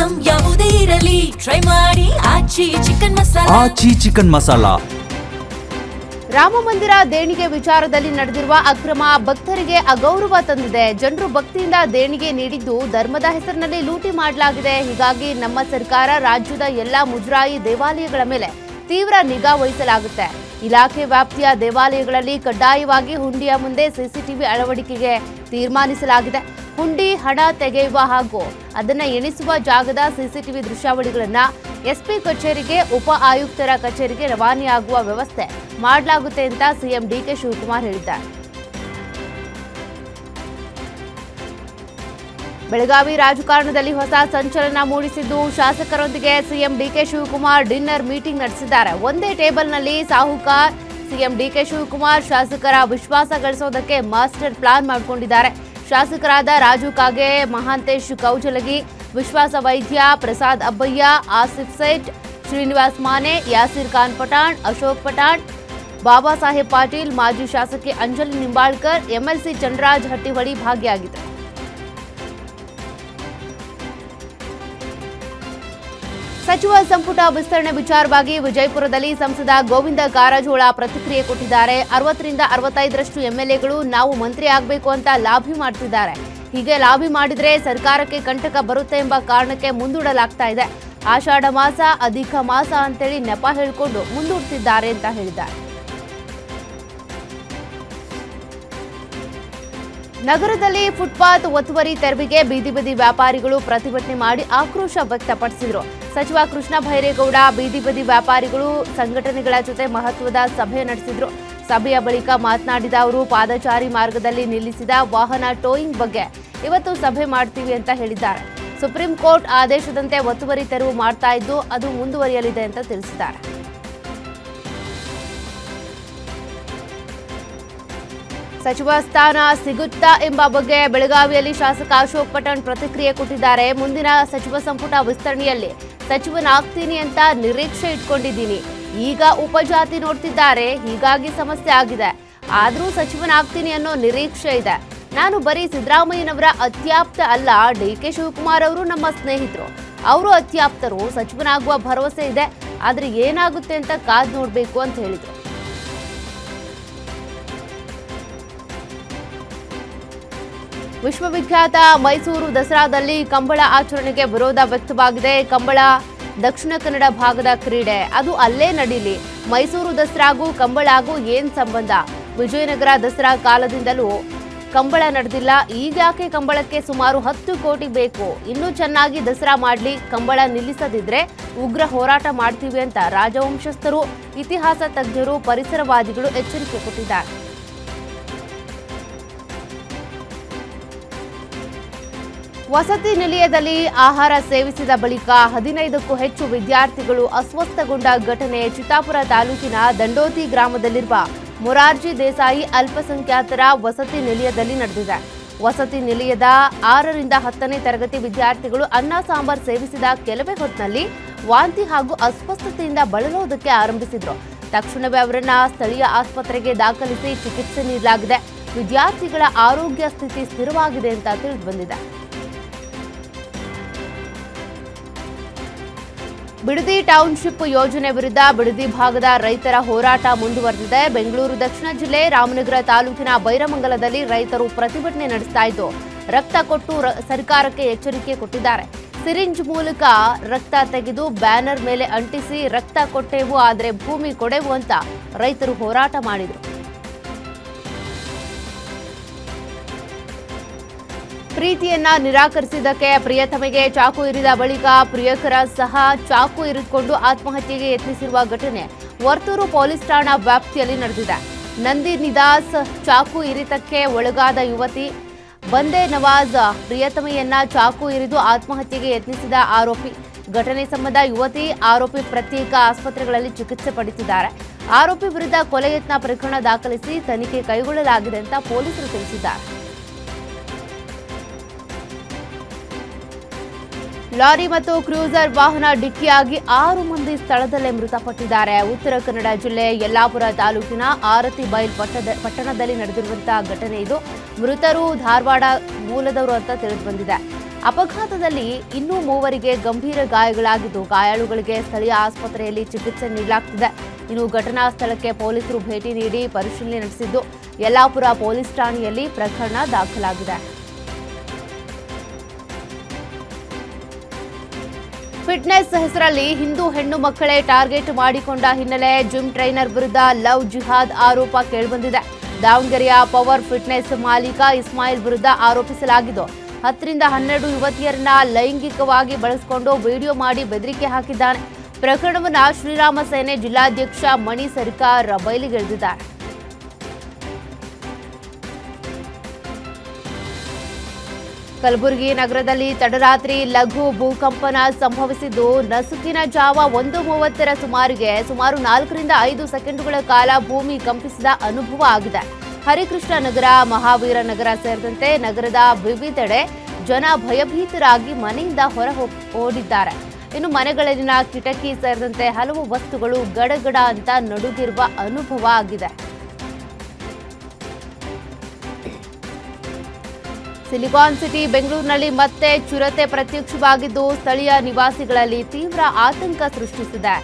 Item ಯಾವುದೇ ಇರಲಿ try ಮಾಡಿ ಆಚಿ ಚಿಕನ್ ಮಸಾಲಾ. ರಾಮ ಮಂದಿರ ದೇಣಿಗೆ ವಿಚಾರದಲ್ಲಿ ನಡೆದಿರುವ ಅಕ್ರಮ ಭಕ್ತರಿಗೆ ಅಗೌರವ ತಂದಿದೆ. ಜನರು ಭಕ್ತಿಯಿಂದ ದೇಣಿಗೆ ನೀಡಿದ್ದು ಧರ್ಮದ ಹೆಸರಿನಲ್ಲಿ ಲೂಟಿ ಮಾಡಲಾಗಿದೆ. ಹೀಗಾಗಿ ನಮ್ಮ ಸರ್ಕಾರ ರಾಜ್ಯದ ಎಲ್ಲಾ ಮುಜರಾಯಿ ದೇವಾಲಯಗಳ ಮೇಲೆ ತೀವ್ರ ನಿಗಾ ವಹಿಸಲಾಗುತ್ತೆ. ಇಲಾಖೆ ವ್ಯಾಪ್ತಿಯ ದೇವಾಲಯಗಳಲ್ಲಿ ಕಡ್ಡಾಯವಾಗಿ ಹುಂಡಿಯ ಮುಂದೆ ಸಿಸಿಟಿವಿ ಅಳವಡಿಕೆಗೆ ತೀರ್ಮಾನಿಸಲಾಗಿದೆ. ಹುಂಡಿ ಹಣ ತೆಗೆಯುವ ಹಾಗೂ ಅದನ್ನ ಎಣಿಸುವ ಜಾಗದ ಸಿಸಿಟಿವಿ ದೃಶ್ಯಾವಳಿಗಳನ್ನ ಎಸ್ಪಿ ಕಚೇರಿಗೆ, ಉಪ ಆಯುಕ್ತರ ಕಚೇರಿಗೆ ರವಾನೆಯಾಗುವ ವ್ಯವಸ್ಥೆ ಮಾಡಲಾಗುತ್ತೆ ಅಂತ ಸಿಎಂ ಡಿಕೆ ಶಿವಕುಮಾರ್ ಹೇಳಿದ್ದಾರೆ. ಬೆಳಗಾವಿ ರಾಜಕಾರಣದಲ್ಲಿ ಹೊಸ ಸಂಚಲನ ಮೂಡಿಸಿದ್ದು ಶಾಸಕರೊಂದಿಗೆ CM DK Shivakumar dinner meeting ನಡೆಸಿದ್ದಾರೆ. ಒಂದೇ ಟೇಬಲ್ನಲ್ಲಿ ಸಾಹುಕಾರ್ ಸಿಎಂ ಡಿಕೆ ಶಿವಕುಮಾರ್ ಶಾಸಕರ ವಿಶ್ವಾಸ ಗಳಿಸೋದಕ್ಕೆ ಮಾಸ್ಟರ್ ಪ್ಲಾನ್ ಮಾಡಿಕೊಂಡಿದ್ದಾರೆ. ಶಾಸಕರಾದ ರಾಜು ಕಾಗೆ, ಮಹಾಂತೇಶ್ ಕೌಜಲಗಿ, ವಿಶ್ವಾಸ ವೈದ್ಯ, ಪ್ರಸಾದ್ ಅಬ್ಬಯ್ಯ, ಆಸಿಫ್ ಸೇಠ್, ಶ್ರೀನಿವಾಸ್ ಮಾನೆ, ಯಾಸಿರ್ ಖಾನ್ ಪಠಾಣ್, ಅಶೋಕ್ ಪಠಾಣ್, ಬಾಬಾ ಸಾಹೇಬ್ ಪಾಟೀಲ್, ಮಾಜಿ ಶಾಸಕಿ ಅಂಜಲಿ ನಿಂಬಾಳ್ಕರ್, ಎಂಎಲ್ಸಿ ಚಂದ್ರರಾಜ್ ಹಟ್ಟಿಹೊಳಿ ಭಾಗಿಯಾಗಿದ್ದರು. ಸಚಿವ ಸಂಪುಟ ವಿಸ್ತರಣೆ ವಿಚಾರವಾಗಿ ವಿಜಯಪುರದಲ್ಲಿ ಸಂಸದ ಗೋವಿಂದ ಕಾರಜೋಳ ಪ್ರತಿಕ್ರಿಯೆ ಕೊಟ್ಟಿದ್ದಾರೆ. 60ರಿಂದ 65ರಷ್ಟು ಎಂಎಲ್ಎಗಳು ನಾವು ಮಂತ್ರಿ ಆಗಬೇಕು ಅಂತ ಲಾಬಿ ಮಾಡ್ತಿದ್ದಾರೆ. ಹೀಗೆ ಲಾಬಿ ಮಾಡಿದ್ರೆ ಸರ್ಕಾರಕ್ಕೆ ಕಂಟಕ ಬರುತ್ತೆ ಎಂಬ ಕಾರಣಕ್ಕೆ ಮುಂದೂಡಲಾಗ್ತಾ ಇದೆ. ಆಷಾಢ ಮಾಸ, ಅಧಿಕ ಮಾಸ ಅಂತೇಳಿ ನೆಪ ಹೇಳಿಕೊಂಡು ಮುಂದೂಡ್ತಿದ್ದಾರೆ ಅಂತ ಹೇಳಿದ್ದಾರೆ. ನಗರದಲ್ಲಿ ಫುಟ್ಪಾತ್ ಒತ್ತುವರಿ ತೆರವಿಗೆ ಬೀದಿ ಬದಿ ವ್ಯಾಪಾರಿಗಳು ಪ್ರತಿಭಟನೆ ಮಾಡಿ ಆಕ್ರೋಶ ವ್ಯಕ್ತಪಡಿಸಿದರು. ಸಚಿವ ಕೃಷ್ಣ ಬೈರೇಗೌಡ ಬೀದಿ ಬದಿ ವ್ಯಾಪಾರಿಗಳು ಸಂಘಟನೆಗಳ ಜೊತೆ ಮಹತ್ವದ ಸಭೆ ನಡೆಸಿದ್ರು. ಸಭೆಯ ಬಳಿಕ ಮಾತನಾಡಿದ ಅವರು, ಪಾದಚಾರಿ ಮಾರ್ಗದಲ್ಲಿ ನಿಲ್ಲಿಸಿದ ವಾಹನ ಟೋಯಿಂಗ್ ಬಗ್ಗೆ ಇವತ್ತು ಸಭೆ ಮಾಡ್ತೀವಿ ಅಂತ ಹೇಳಿದ್ದಾರೆ. ಸುಪ್ರೀಂ ಕೋರ್ಟ್ ಆದೇಶದಂತೆ ಒತ್ತುವರಿ ತೆರವು ಮಾಡ್ತಾ ಇದ್ದು ಅದು ಮುಂದುವರಿಯಲಿದೆ ಅಂತ ತಿಳಿಸಿದ್ದಾರೆ. ಸಚಿವ ಸ್ಥಾನ ಸಿಗುತ್ತಾ ಎಂಬ ಬಗ್ಗೆ ಬೆಳಗಾವಿಯಲ್ಲಿ ಶಾಸಕ ಅಶೋಕ್ ಪಠಾಣ್ ಪ್ರತಿಕ್ರಿಯೆ ಕೊಟ್ಟಿದ್ದಾರೆ. ಮುಂದಿನ ಸಚಿವ ಸಂಪುಟ ವಿಸ್ತರಣೆಯಲ್ಲಿ ಸಚಿವನಾಗ್ತೀನಿ ಅಂತ ನಿರೀಕ್ಷೆ ಇಟ್ಕೊಂಡಿದ್ದೀನಿ. ಈಗ ಉಪಜಾತಿ ನೋಡ್ತಿದ್ದಾರೆ, ಹೀಗಾಗಿ ಸಮಸ್ಯೆ ಆಗಿದೆ. ಆದರೂ ಸಚಿವನಾಗ್ತೀನಿ ಅನ್ನೋ ನಿರೀಕ್ಷೆ ಇದೆ. ನಾನು ಬರೀ ಸಿದ್ದರಾಮಯ್ಯನವರ ಅತ್ಯಾಪ್ತ ಅಲ್ಲ, ಡಿಕೆ ಶಿವಕುಮಾರ್ ಅವರು ನಮ್ಮ ಸ್ನೇಹಿತರು, ಅವರು ಅತ್ಯಾಪ್ತರು. ಸಚಿವನಾಗುವ ಭರವಸೆ ಇದೆ, ಆದ್ರೆ ಏನಾಗುತ್ತೆ ಅಂತ ಕಾದ್ ನೋಡ್ಬೇಕು ಅಂತ ಹೇಳಿದ್ರು. ವಿಶ್ವವಿಖ್ಯಾತ ಮೈಸೂರು ದಸರಾದಲ್ಲಿ ಕಂಬಳ ಆಚರಣೆಗೆ ವಿರೋಧ ವ್ಯಕ್ತವಾಗಿದೆ. ಕಂಬಳ ದಕ್ಷಿಣ ಕನ್ನಡ ಭಾಗದ ಕ್ರೀಡೆ, ಅದು ಅಲ್ಲೇ ನಡೀಲಿ. ಮೈಸೂರು ದಸರಾಗೂ ಕಂಬಳಾಗೂ ಏನ್ ಸಂಬಂಧ? ವಿಜಯನಗರ ದಸರಾ ಕಾಲದಿಂದಲೂ ಕಂಬಳ ನಡೆದಿಲ್ಲ. ಈಗ್ಯಾಕೆ ಕಂಬಳಕ್ಕೆ ಸುಮಾರು 10 ಕೋಟಿ ಬೇಕು? ಇನ್ನೂ ಚೆನ್ನಾಗಿ ದಸರಾ ಮಾಡ್ಲಿ. ಕಂಬಳ ನಿಲ್ಲಿಸದಿದ್ರೆ ಉಗ್ರ ಹೋರಾಟ ಮಾಡ್ತೀವಿ ಅಂತ ರಾಜವಂಶಸ್ಥರು, ಇತಿಹಾಸ ತಜ್ಞರು, ಪರಿಸರವಾದಿಗಳು ಎಚ್ಚರಿಕೆ ಕೊಟ್ಟಿದ್ದಾರೆ. ವಸತಿ ನಿಲಯದಲ್ಲಿ ಆಹಾರ ಸೇವಿಸಿದ ಬಳಿಕ 15ಕ್ಕೂ ಹೆಚ್ಚು ವಿದ್ಯಾರ್ಥಿಗಳು ಅಸ್ವಸ್ಥಗೊಂಡ ಘಟನೆ ಚಿತ್ತಾಪುರ ತಾಲೂಕಿನ ದಂಡೋತಿ ಗ್ರಾಮದಲ್ಲಿರುವ ಮೊರಾರ್ಜಿ ದೇಸಾಯಿ ಅಲ್ಪಸಂಖ್ಯಾತರ ವಸತಿ ನಿಲಯದಲ್ಲಿ ನಡೆದಿದೆ. ವಸತಿ ನಿಲಯದ 6ರಿಂದ 10ನೇ ತರಗತಿ ವಿದ್ಯಾರ್ಥಿಗಳು ಅನ್ನ ಸಾಂಬಾರ್ ಸೇವಿಸಿದ ಕೆಲವೇ ಹೊತ್ತಿನಲ್ಲಿ ವಾಂತಿ ಹಾಗೂ ಅಸ್ವಸ್ಥತೆಯಿಂದ ಬಳಲೋದಕ್ಕೆ ಆರಂಭಿಸಿದ್ರು. ತಕ್ಷಣವೇ ಅವರನ್ನ ಸ್ಥಳೀಯ ಆಸ್ಪತ್ರೆಗೆ ದಾಖಲಿಸಿ ಚಿಕಿತ್ಸೆ ನೀಡಲಾಗಿದೆ. ವಿದ್ಯಾರ್ಥಿಗಳ ಆರೋಗ್ಯ ಸ್ಥಿತಿ ಸ್ಥಿರವಾಗಿದೆ ಅಂತ ತಿಳಿದುಬಂದಿದೆ. ಬಿಡದಿ ಟೌನ್ಶಿಪ್ ಯೋಜನೆ ವಿರುದ್ಧ ಬಿಡದಿ ಭಾಗದ ರೈತರ ಹೋರಾಟ ಮುಂದುವರೆದಿದೆ. ಬೆಂಗಳೂರು ದಕ್ಷಿಣ ಜಿಲ್ಲೆ ರಾಮನಗರ ತಾಲೂಕಿನ ಬೈರಮಂಗಲದಲ್ಲಿ ರೈತರು ಪ್ರತಿಭಟನೆ ನಡೆಸ್ತಾ ಇದ್ದು ರಕ್ತ ಕೊಟ್ಟು ಸರ್ಕಾರಕ್ಕೆ ಎಚ್ಚರಿಕೆ ಕೊಟ್ಟಿದ್ದಾರೆ. ಸಿರಿಂಜ್ ಮೂಲಕ ರಕ್ತ ತೆಗೆದು ಬ್ಯಾನರ್ ಮೇಲೆ ಅಂಟಿಸಿ ರಕ್ತ ಕೊಟ್ಟೆವು ಆದರೆ ಭೂಮಿ ಕೊಡೆವು ಅಂತ ರೈತರು ಹೋರಾಟ ಮಾಡಿದರು. ಪ್ರೀತಿಯನ್ನ ನಿರಾಕರಿಸಿದ್ದಕ್ಕೆ ಪ್ರಿಯತಮೆಗೆ ಚಾಕು ಇರಿದ ಬಳಿಕ ಪ್ರಿಯಕರ ಸಹ ಚಾಕು ಇರಿದುಕೊಂಡು ಆತ್ಮಹತ್ಯೆಗೆ ಯತ್ನಿಸಿರುವ ಘಟನೆ ವರ್ತೂರು ಪೊಲೀಸ್ ಠಾಣಾ ವ್ಯಾಪ್ತಿಯಲ್ಲಿ ನಡೆದಿದೆ. ನಂದಿ ನಿದಾಸ್ ಚಾಕು ಇರಿತಕ್ಕೆ ಒಳಗಾದ ಯುವತಿ ಬಂದೆ ನವಾಜ್ ಪ್ರಿಯತಮೆಯನ್ನ ಚಾಕು ಇರಿದು ಆತ್ಮಹತ್ಯೆಗೆ ಯತ್ನಿಸಿದ ಆರೋಪಿ. ಘಟನೆ ಸಂಬಂಧ ಯುವತಿ, ಆರೋಪಿ ಪ್ರತ್ಯೇಕ ಆಸ್ಪತ್ರೆಗಳಲ್ಲಿ ಚಿಕಿತ್ಸೆ ಪಡೆದಿದ್ದಾರೆ. ಆರೋಪಿ ವಿರುದ್ಧ ಕೊಲೆ ಯತ್ನ ಪ್ರಕರಣ ದಾಖಲಿಸಿ ತನಿಖೆ ಕೈಗೊಳ್ಳಲಾಗಿದೆ ಅಂತ ಪೊಲೀಸರು ತಿಳಿಸಿದ್ದಾರೆ. ಲಾರಿ ಮತ್ತು ಕ್ರೂಸರ್ ವಾಹನ ಡಿಕ್ಕಿಯಾಗಿ 6 ಮಂದಿ ಸ್ಥಳದಲ್ಲೇ ಮೃತಪಟ್ಟಿದ್ದಾರೆ. ಉತ್ತರ ಕನ್ನಡ ಜಿಲ್ಲೆ ಯಲ್ಲಾಪುರ ತಾಲೂಕಿನ ಆರತಿ ಬೈಲ್ ಪಟ್ಟಣದಲ್ಲಿ ನಡೆದಿರುವಂತಹ ಘಟನೆ ಇದು. ಮೃತರು ಧಾರವಾಡ ಮೂಲದವರು ಅಂತ ತಿಳಿದುಬಂದಿದೆ. ಅಪಘಾತದಲ್ಲಿ ಇನ್ನೂ 3 ಗಂಭೀರ ಗಾಯಗಳಾಗಿದ್ದು ಗಾಯಾಳುಗಳಿಗೆ ಸ್ಥಳೀಯ ಆಸ್ಪತ್ರೆಯಲ್ಲಿ ಚಿಕಿತ್ಸೆ ನೀಡಲಾಗುತ್ತಿದೆ. ಇನ್ನು ಘಟನಾ ಸ್ಥಳಕ್ಕೆ ಪೊಲೀಸರು ಭೇಟಿ ನೀಡಿ ಪರಿಶೀಲನೆ ನಡೆಸಿದ್ದು ಯಲ್ಲಾಪುರ ಪೊಲೀಸ್ ಠಾಣೆಯಲ್ಲಿ ಪ್ರಕರಣ ದಾಖಲಾಗಿದೆ. ಫಿಟ್ನೆಸ್ ಹೆಸರಲ್ಲಿ ಹಿಂದೂ ಹೆಣ್ಣು ಮಕ್ಕಳೇ ಟಾರ್ಗೆಟ್ ಮಾಡಿಕೊಂಡ ಹಿನ್ನೆಲೆ ಜಿಮ್ ಟ್ರೈನರ್ ವಿರುದ್ಧ ಲವ್ ಜಿಹಾದ್ ಆರೋಪ ಕೇಳಿಬಂದಿದೆ. ದಾವಣಗೆರೆಯ ಪವರ್ ಫಿಟ್ನೆಸ್ ಮಾಲೀಕ ಇಸ್ಮಾಯಿಲ್ ವಿರುದ್ಧ ಆರೋಪಿಸಲಾಗಿದ್ದು 10 ರಿಂದ 12 ಯುವತಿಯರನ್ನ ಲೈಂಗಿಕವಾಗಿ ಬಳಸಿಕೊಂಡು ವಿಡಿಯೋ ಮಾಡಿ ಬೆದರಿಕೆ ಹಾಕಿದ್ದಾನೆ. ಪ್ರಕರಣವನ್ನು ಶ್ರೀರಾಮ ಸೇನೆ ಜಿಲ್ಲಾಧ್ಯಕ್ಷ ಮಣಿ ಸರ್ಕಾರ್ ಬಯಲಿಗೆಳೆದಿದ್ದಾರೆ. ಕಲಬುರಗಿ ನಗರದಲ್ಲಿ ತಡರಾತ್ರಿ ಲಘು ಭೂಕಂಪನ ಸಂಭವಿಸಿದ್ದು ನಸುಕಿನ ಜಾವ 1:30 ಸುಮಾರಿಗೆ ಸುಮಾರು 4 ರಿಂದ 5 ಸೆಕೆಂಡುಗಳ ಕಾಲ ಭೂಮಿ ಕಂಪಿಸಿದ ಅನುಭವ ಆಗಿದೆ. ಹರಿಕೃಷ್ಣ ನಗರ, ಮಹಾವೀರ ನಗರ ಸೇರಿದಂತೆ ನಗರದ ವಿವಿಧೆಡೆ ಜನ ಭಯಭೀತರಾಗಿ ಮನೆಯಿಂದ ಹೊರ ಓಡಿದ್ದಾರೆ. ಇನ್ನು ಮನೆಗಳಲ್ಲಿನ ಕಿಟಕಿ ಸೇರಿದಂತೆ ಹಲವು ವಸ್ತುಗಳು ಗಡಗಡ ಅಂತ ನಡುಗಿರುವ ಅನುಭವ ಆಗಿದೆ. ಸಿಲಿಕಾನ್ ಸಿಟಿ ಬೆಂಗಳೂರಿನಲ್ಲಿ ಮತ್ತೆ ಚಿರತೆ ಪ್ರತ್ಯಕ್ಷವಾಗಿದ್ದು ಸ್ಥಳೀಯ ನಿವಾಸಿಗಳಲ್ಲಿ ತೀವ್ರ ಆತಂಕ ಸೃಷ್ಟಿಸಿದೆ.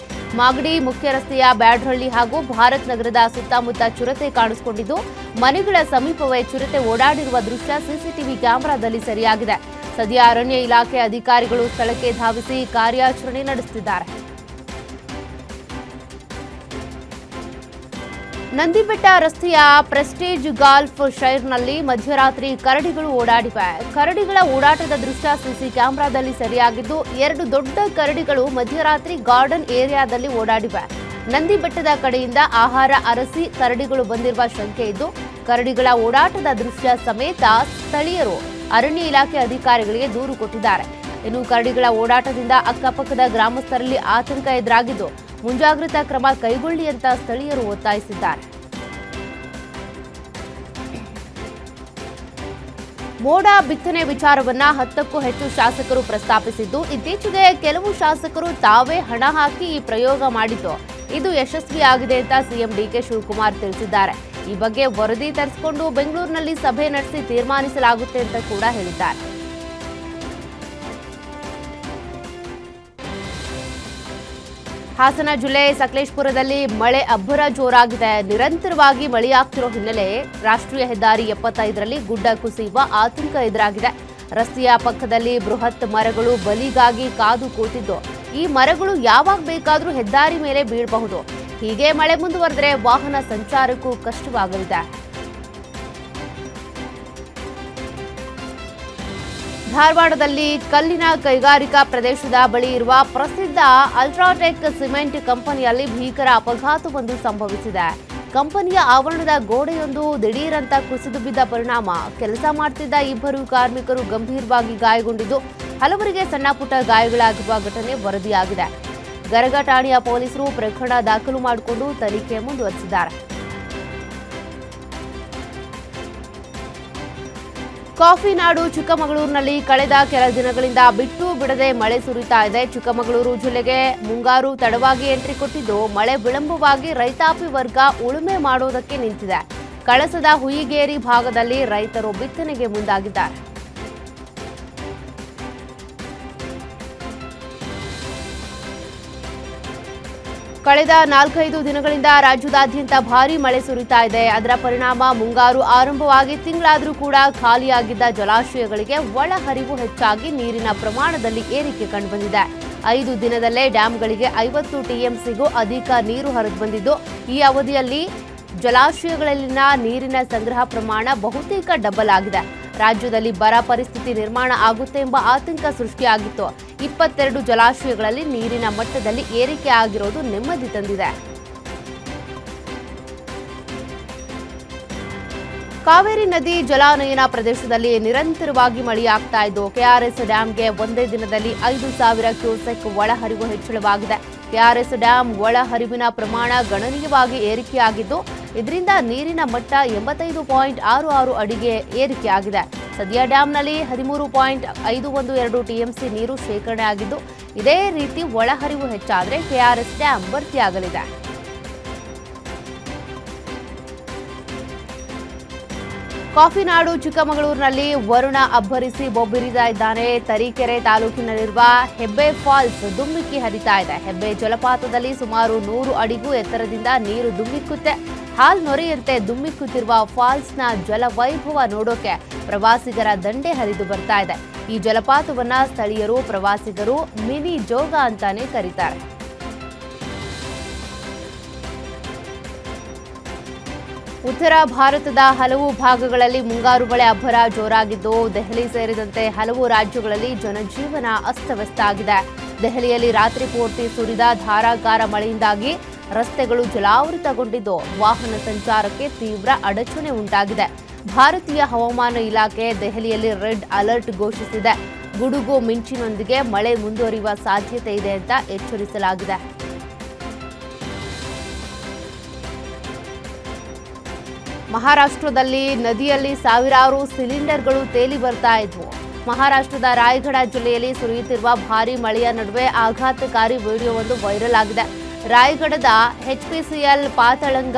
ಮಾಗಡಿ ಮುಖ್ಯ ರಸ್ತೆಯ ಬ್ಯಾಡ್ರಹಳ್ಳಿ ಹಾಗೂ ಭಾರತ್ ನಗರದ ಸುತ್ತಮುತ್ತ ಚಿರತೆ ಕಾಣಿಸಿಕೊಂಡಿದ್ದು ಮನೆಗಳ ಸಮೀಪವೇ ಚಿರತೆ ಓಡಾಡಿರುವ ದೃಶ್ಯ ಸಿಸಿಟಿವಿ ಕ್ಯಾಮೆರಾದಲ್ಲಿ ಸೆರೆಯಾಗಿದೆ. ಸದ್ಯ ಅರಣ್ಯ ಇಲಾಖೆ ಅಧಿಕಾರಿಗಳು ಸ್ಥಳಕ್ಕೆ ಧಾವಿಸಿ ಕಾರ್ಯಾಚರಣೆ ನಡೆಸುತ್ತಿದ್ದಾರೆ. ನಂದಿಬೆಟ್ಟ ರಸ್ತೆಯ ಪ್ರೆಸ್ಟೀಜ್ ಗಾಲ್ಫ್ ಶೈರ್ನಲ್ಲಿ ಮಧ್ಯರಾತ್ರಿ ಕರಡಿಗಳು ಓಡಾಡಿವೆ. ಕರಡಿಗಳ ಓಡಾಟದ ದೃಶ್ಯ ಸಿಸಿ ಕ್ಯಾಮೆರಾದಲ್ಲಿ ಸೆರೆಯಾಗಿದ್ದು 2 ದೊಡ್ಡ ಕರಡಿಗಳು ಮಧ್ಯರಾತ್ರಿ ಗಾರ್ಡನ್ ಏರಿಯಾದಲ್ಲಿ ಓಡಾಡಿವೆ. ನಂದಿಬೆಟ್ಟದ ಕಡೆಯಿಂದ ಆಹಾರ ಅರಸಿ ಕರಡಿಗಳು ಬಂದಿರುವ ಶಂಕೆ ಇದ್ದು ಕರಡಿಗಳ ಓಡಾಟದ ದೃಶ್ಯ ಸಮೇತ ಸ್ಥಳೀಯರು ಅರಣ್ಯ ಇಲಾಖೆ ಅಧಿಕಾರಿಗಳಿಗೆ ದೂರು ಕೊಟ್ಟಿದ್ದಾರೆ. ಇನ್ನು ಕರಡಿಗಳ ಓಡಾಟದಿಂದ ಅಕ್ಕಪಕ್ಕದ ಗ್ರಾಮಸ್ಥರಲ್ಲಿ ಆತಂಕ ಎದುರಾಗಿದ್ದು ಮುಂಜಾಗ್ರತಾ ಕ್ರಮ ಕೈಗೊಳ್ಳಿ ಅಂತ ಸ್ಥಳೀಯರು ಒತ್ತಾಯಿಸಿದ್ದಾರೆ. ಮೋಡ ಬಿತ್ತನೆ ವಿಚಾರವನ್ನ 10ಕ್ಕೂ ಹೆಚ್ಚು ಶಾಸಕರು ಪ್ರಸ್ತಾಪಿಸಿದ್ದು ಇತ್ತೀಚೆಗೆ ಕೆಲವು ಶಾಸಕರು ತಾವೇ ಹಣ ಹಾಕಿ ಈ ಪ್ರಯೋಗ ಮಾಡಿದ್ದು ಇದು ಯಶಸ್ವಿಯಾಗಿದೆ ಅಂತ ಸಿಎಂ ಡಿಕೆ ಶಿವಕುಮಾರ್ ತಿಳಿಸಿದ್ದಾರೆ. ಈ ಬಗ್ಗೆ ವರದಿ ತರಿಸಿಕೊಂಡು ಬೆಂಗಳೂರಿನಲ್ಲಿ ಸಭೆ ನಡೆಸಿ ತೀರ್ಮಾನಿಸಲಾಗುತ್ತೆ ಅಂತ ಕೂಡ ಹೇಳಿದ್ದಾರೆ. ಹಾಸನ ಜಿಲ್ಲೆ ಸಕಲೇಶಪುರದಲ್ಲಿ ಮಳೆ ಅಬ್ಬರ ಜೋರಾಗಿದೆ. ನಿರಂತರವಾಗಿ ಮಳೆಯಾಗ್ತಿರೋ ಹಿನ್ನೆಲೆ ರಾಷ್ಟ್ರೀಯ ಹೆದ್ದಾರಿ 75ರಲ್ಲಿ ಗುಡ್ಡ ಕುಸಿಯುವ ಆತಂಕ ಎದುರಾಗಿದೆ. ರಸ್ತೆಯ ಪಕ್ಕದಲ್ಲಿ ಬೃಹತ್ ಮರಗಳು ಬಲಿಗಾಗಿ ಕಾದು ಕೂತಿದ್ದು ಈ ಮರಗಳು ಯಾವಾಗ ಬೇಕಾದರೂ ಹೆದ್ದಾರಿ ಮೇಲೆ ಬೀಳಬಹುದು. ಹೀಗೆ ಮಳೆ ಮುಂದುವರೆದರೆ ವಾಹನ ಸಂಚಾರಕ್ಕೂ ಕಷ್ಟವಾಗಲಿದೆ. ಧಾರವಾಡದಲ್ಲಿ ಕಲ್ಲಿನ ಕೈಗಾರಿಕಾ ಪ್ರದೇಶದ ಬಳಿ ಇರುವ ಪ್ರಸಿದ್ಧ ಅಲ್ಟ್ರಾಟೆಕ್ ಸಿಮೆಂಟ್ ಕಂಪನಿಯಲ್ಲಿ ಭೀಕರ ಅಪಘಾತವೊಂದು ಸಂಭವಿಸಿದೆ. ಕಂಪನಿಯ ಆವರಣದ ಗೋಡೆಯೊಂದು ದಿಢೀರಂತ ಕುಸಿದು ಬಿದ್ದ ಪರಿಣಾಮ ಕೆಲಸ ಮಾಡುತ್ತಿದ್ದ 2 ಕಾರ್ಮಿಕರು ಗಂಭೀರವಾಗಿ ಗಾಯಗೊಂಡಿದ್ದು ಹಲವರಿಗೆ ಸಣ್ಣಪುಟ್ಟ ಗಾಯಗಳಾಗಿರುವ ಘಟನೆ ವರದಿಯಾಗಿದೆ. ಗರಗ ಠಾಣೆಯ ಪೊಲೀಸರು ಪ್ರಕರಣ ದಾಖಲು ಮಾಡಿಕೊಂಡು ತನಿಖೆ ಮುಂದುವರೆಸಿದ್ದಾರೆ. ಕಾಫಿ ನಾಡು ಚಿಕ್ಕಮಗಳೂರಿನಲ್ಲಿ ಕಳೆದ ಕೆಲ ದಿನಗಳಿಂದ ಬಿಟ್ಟು ಬಿಡದೆ ಮಳೆ ಸುರಿತಾ ಇದೆ. ಚಿಕ್ಕಮಗಳೂರು ಜಿಲ್ಲೆಗೆ ಮುಂಗಾರು ತಡವಾಗಿ ಎಂಟ್ರಿ ಕೊಟ್ಟಿದ್ದು ಮಳೆ ವಿಳಂಬವಾಗಿ ರೈತಾಪಿ ವರ್ಗ ಉಳುಮೆ ಮಾಡೋದಕ್ಕೆ ನಿಂತಿದೆ. ಕಳಸದ ಹುಯಿಗೇರಿ ಭಾಗದಲ್ಲಿ ರೈತರು ಬಿತ್ತನೆಗೆ ಮುಂದಾಗಿದ್ದಾರೆ. ಕಳೆದ 4-5 ದಿನಗಳಿಂದ ರಾಜ್ಯದಾದ್ಯಂತ ಭಾರೀ ಮಳೆ ಸುರಿತಾ ಇದೆ. ಅದರ ಪರಿಣಾಮ ಮುಂಗಾರು ಆರಂಭವಾಗಿ ತಿಂಗಳಾದರೂ ಕೂಡ ಖಾಲಿಯಾಗಿದ್ದ ಜಲಾಶಯಗಳಿಗೆ ಒಳಹರಿವು ಹೆಚ್ಚಾಗಿ ನೀರಿನ ಪ್ರಮಾಣದಲ್ಲಿ ಏರಿಕೆ ಕಂಡುಬಂದಿದೆ. 5 ದಿನದಲ್ಲೇ ಡ್ಯಾಂಗಳಿಗೆ 50 ಟಿಎಂಸಿಗೂ ಅಧಿಕ ನೀರು ಹರಿದು ಬಂದಿದ್ದು ಈ ಅವಧಿಯಲ್ಲಿ ಜಲಾಶಯಗಳಲ್ಲಿನ ನೀರಿನ ಸಂಗ್ರಹ ಪ್ರಮಾಣ ಬಹುತೇಕ ಡಬಲ್ ಆಗಿದೆ. ರಾಜ್ಯದಲ್ಲಿ ಬರ ಪರಿಸ್ಥಿತಿ ನಿರ್ಮಾಣ ಆಗುತ್ತೆ ಎಂಬ ಆತಂಕ ಸೃಷ್ಟಿಯಾಗಿತ್ತು. 22 ಜಲಾಶಯಗಳಲ್ಲಿ ನೀರಿನ ಮಟ್ಟದಲ್ಲಿ ಏರಿಕೆ ಆಗಿರೋದು ನೆಮ್ಮದಿ ತಂದಿದೆ. ಕಾವೇರಿ ನದಿ ಜಲಾನಯನ ಪ್ರದೇಶದಲ್ಲಿ ನಿರಂತರವಾಗಿ ಮಳೆಯಾಗ್ತಾ ಇದ್ದು ಕೆಆರ್ಎಸ್ ಡ್ಯಾಂಗೆ ಒಂದೇ ದಿನದಲ್ಲಿ 5,000 ಕ್ಯೂಸೆಕ್ ಒಳಹರಿವು ಹೆಚ್ಚಳವಾಗಿದೆ. ಕೆಆರ್ಎಸ್ ಡ್ಯಾಂ ಒಳಹರಿವಿನ ಪ್ರಮಾಣ ಗಣನೀಯವಾಗಿ ಏರಿಕೆಯಾಗಿದ್ದು ಇದರಿಂದ ನೀರಿನ ಮಟ್ಟ 85.66 ಅಡಿಗೆ ಏರಿಕೆಯಾಗಿದೆ. ಸದ್ಯ ಡ್ಯಾಂನಲ್ಲಿ 13.512 ಟಿಎಂಸಿ ನೀರು ಶೇಖರಣೆ ಆಗಿದ್ದು ಇದೇ ರೀತಿ ಒಳಹರಿವು ಹೆಚ್ಚಾದರೆ ಕೆಆರ್ಎಸ್ ಡ್ಯಾಂ ಭರ್ತಿಯಾಗಲಿದೆ. ಕಾಫಿನಾಡು ಚಿಕ್ಕಮಗಳೂರಿನಲ್ಲಿ ವರುಣ ಅಬ್ಬರಿಸಿ ಬೊಬ್ಬಿರಿತಾ ಇದ್ದಾನೆ. ತರೀಕೆರೆ ತಾಲೂಕಿನಲ್ಲಿರುವ ಹೆಬ್ಬೆ ಫಾಲ್ಸ್ ಧುಮ್ಮಿಕ್ಕಿ ಹರಿತಾ ಇದೆ. ಹೆಬ್ಬೆ ಜಲಪಾತದಲ್ಲಿ ಸುಮಾರು 100 ಅಡಿಗೂ ಎತ್ತರದಿಂದ ನೀರು ಧುಮ್ಮಿಕ್ಕುತ್ತೆ. ಹಾಲ್ ನೊರೆಯಂತೆ ಧುಮ್ಮಿಕ್ಕುತ್ತಿರುವ ಫಾಲ್ಸ್ನ ಜಲವೈಭವ ನೋಡೋಕೆ ಪ್ರವಾಸಿಗರ ದಂಡೆ ಹರಿದು ಬರ್ತಾ ಇದೆ. ಈ ಜಲಪಾತವನ್ನ ಸ್ಥಳೀಯರು ಪ್ರವಾಸಿಗರು ಮಿನಿ ಜೋಗ ಅಂತಾನೆ ಕರೀತಾರೆ. ಉತ್ತರ ಭಾರತದ ಹಲವು ಭಾಗಗಳಲ್ಲಿ ಮುಂಗಾರು ಮಳೆ ಅಬ್ಬರ ಜೋರಾಗಿದ್ದು, ದೆಹಲಿ ಸೇರಿದಂತೆ ಹಲವು ರಾಜ್ಯಗಳಲ್ಲಿ ಜನಜೀವನ ಅಸ್ತವ್ಯಸ್ತ ಆಗಿದೆ. ದೆಹಲಿಯಲ್ಲಿ ರಾತ್ರಿ ಪೂರ್ತಿ ಸುರಿದ ಧಾರಾಕಾರ ಮಳೆಯಿಂದಾಗಿ ರಸ್ತೆಗಳು ಜಲಾವೃತಗೊಂಡಿದ್ದು, ವಾಹನ ಸಂಚಾರಕ್ಕೆ ತೀವ್ರ ಅಡಚಣೆ ಉಂಟಾಗಿದೆ. ಭಾರತೀಯ ಹವಾಮಾನ ಇಲಾಖೆ ದೆಹಲಿಯಲ್ಲಿ ರೆಡ್ ಅಲರ್ಟ್ ಘೋಷಿಸಿದೆ. ಗುಡುಗು ಮಿಂಚಿನೊಂದಿಗೆ ಮಳೆ ಮುಂದುವರಿಯುವ ಸಾಧ್ಯತೆ ಇದೆ ಅಂತ ಎಚ್ಚರಿಸಲಾಗಿದೆ. ಮಹಾರಾಷ್ಟ್ರದಲ್ಲಿ ನದಿಯಲ್ಲಿ ಸಾವಿರಾರು ಸಿಲಿಂಡರ್ಗಳು ತೇಲಿ ಬರ್ತಾ ಇದ್ವು. ಮಹಾರಾಷ್ಟ್ರದ ರಾಯಗಢ ಜಿಲ್ಲೆಯಲ್ಲಿ ಸುರಿಯುತ್ತಿರುವ ಭಾರೀ ಮಳೆಯ ನಡುವೆ ಆಘಾತಕಾರಿ ವಿಡಿಯೋವೊಂದು ವೈರಲ್ ಆಗಿದೆ. ರಾಯಗಢದ ಎಚ್ಪಿಸಿಎಲ್ ಪಾತಳಂಗ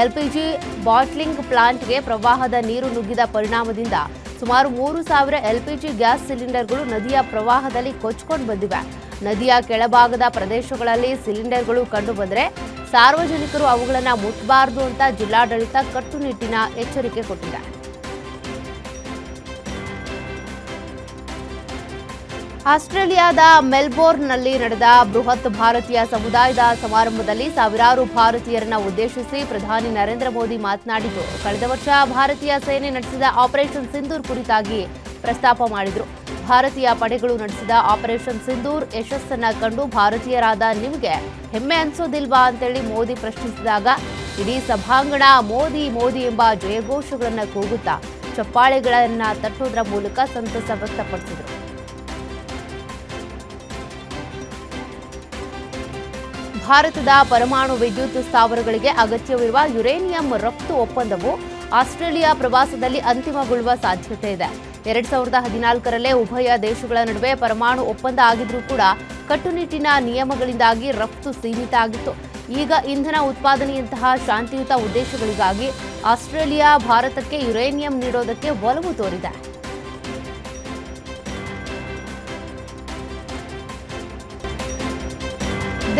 ಎಲ್ಪಿಜಿ ಬಾಟ್ಲಿಂಗ್ ಪ್ಲಾಂಟ್ಗೆ ಪ್ರವಾಹದ ನೀರು ನುಗ್ಗಿದ ಪರಿಣಾಮದಿಂದ ಸುಮಾರು 3,000 ಎಲ್ಪಿಜಿ ಗ್ಯಾಸ್ ಸಿಲಿಂಡರ್ಗಳು ನದಿಯ ಪ್ರವಾಹದಲ್ಲಿ ಕೊಚ್ಚಿಕೊಂಡು ಬಂದಿವೆ. ನದಿಯ ಕೆಳಭಾಗದ ಪ್ರದೇಶಗಳಲ್ಲಿ ಸಿಲಿಂಡರ್ಗಳು ಕಂಡುಬಂದರೆ ಸಾರ್ವಜನಿಕರು ಅವುಗಳನ್ನು ಮುಟ್ಟಬಾರದು ಅಂತ ಜಿಲ್ಲಾಡಳಿತ ಕಟ್ಟುನಿಟ್ಟಿನ ಎಚ್ಚರಿಕೆ ಕೊಟ್ಟಿದೆ. ಆಸ್ಟ್ರೇಲಿಯಾದ ಮೆಲ್ಬೋರ್ನ್ನಲ್ಲಿ ನಡೆದ ಬೃಹತ್ ಭಾರತೀಯ ಸಮುದಾಯದ ಸಮಾರಂಭದಲ್ಲಿ ಸಾವಿರಾರು ಭಾರತೀಯರನ್ನ ಉದ್ದೇಶಿಸಿ ಪ್ರಧಾನಿ ನರೇಂದ್ರ ಮೋದಿ ಮಾತನಾಡಿದ್ದು, ಕಳೆದ ವರ್ಷ ಭಾರತೀಯ ಸೇನೆ ನಡೆಸಿದ ಆಪರೇಷನ್ ಸಿಂಧೂರ್ ಕುರಿತಾಗಿ ಪ್ರಸ್ತಾಪ ಮಾಡಿದರು. ಭಾರತೀಯ ಪಡೆಗಳು ನಡೆಸಿದ ಆಪರೇಷನ್ ಸಿಂಧೂರ್ ಯಶಸ್ಸನ್ನ ಕಂಡು ಭಾರತೀಯರಾದ ನಿಮಗೆ ಹೆಮ್ಮೆ ಅನ್ಸೋದಿಲ್ವಾ ಅಂತೇಳಿ ಮೋದಿ ಪ್ರಶ್ನಿಸಿದಾಗ ಇಡೀ ಸಭಾಂಗಣ ಮೋದಿ ಮೋದಿ ಎಂಬ ಜಯಘೋಷಗಳನ್ನು ಕೂಗುತ್ತಾ ಚಪ್ಪಾಳೆಗಳನ್ನ ತಟ್ಟುವುದರ ಮೂಲಕ ಸಂತಸ ವ್ಯಕ್ತಪಡಿಸಿದರು. ಭಾರತದ ಪರಮಾಣು ವಿದ್ಯುತ್ ಸ್ಥಾವರಗಳಿಗೆ ಅಗತ್ಯವಿರುವ ಯುರೇನಿಯಂ ರಫ್ತು ಒಪ್ಪಂದವು ಆಸ್ಟ್ರೇಲಿಯಾ ಪ್ರವಾಸದಲ್ಲಿ ಅಂತಿಮಗೊಳ್ಳುವ ಸಾಧ್ಯತೆ ಇದೆ. 2014ರಲ್ಲೇ ಉಭಯ ದೇಶಗಳ ನಡುವೆ ಪರಮಾಣು ಒಪ್ಪಂದ ಆಗಿದ್ರೂ ಕೂಡ ಕಟ್ಟುನಿಟ್ಟಿನ ನಿಯಮಗಳಿಂದಾಗಿ ರಫ್ತು ಸೀಮಿತ ಆಗಿತ್ತು. ಈಗ ಇಂಧನ ಉತ್ಪಾದನೆಯಂತಹ ಶಾಂತಿಯುತ ಉದ್ದೇಶಗಳಿಗಾಗಿ ಆಸ್ಟ್ರೇಲಿಯಾ ಭಾರತಕ್ಕೆ ಯುರೇನಿಯಂ ನೀಡೋದಕ್ಕೆ ಒಲವು ತೋರಿದೆ.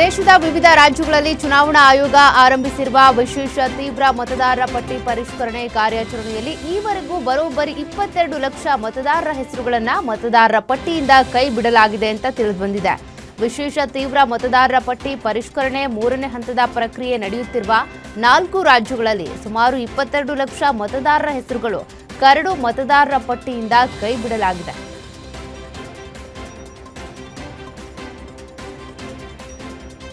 ದೇಶದ ವಿವಿಧ ರಾಜ್ಯಗಳಲ್ಲಿ ಚುನಾವಣಾ ಆಯೋಗ ಆರಂಭಿಸಿರುವ ವಿಶೇಷ ತೀವ್ರ ಮತದಾರರ ಪಟ್ಟಿ ಪರಿಷ್ಕರಣೆ ಕಾರ್ಯಾಚರಣೆಯಲ್ಲಿ ಈವರೆಗೂ ಬರೋಬ್ಬರಿ 22 ಲಕ್ಷ ಮತದಾರರ ಹೆಸರುಗಳನ್ನು ಮತದಾರರ ಪಟ್ಟಿಯಿಂದ ಕೈ ಬಿಡಲಾಗಿದೆ ಅಂತ ತಿಳಿದುಬಂದಿದೆ. ವಿಶೇಷ ತೀವ್ರ ಮತದಾರರ ಪಟ್ಟಿ ಪರಿಷ್ಕರಣೆ 3ನೇ ಹಂತದ ಪ್ರಕ್ರಿಯೆ ನಡೆಯುತ್ತಿರುವ 4 ರಾಜ್ಯಗಳಲ್ಲಿ ಸುಮಾರು 22 ಲಕ್ಷ ಮತದಾರರ ಹೆಸರುಗಳು ಕರಡು ಮತದಾರರ ಪಟ್ಟಿಯಿಂದ ಕೈ ಬಿಡಲಾಗಿದೆ.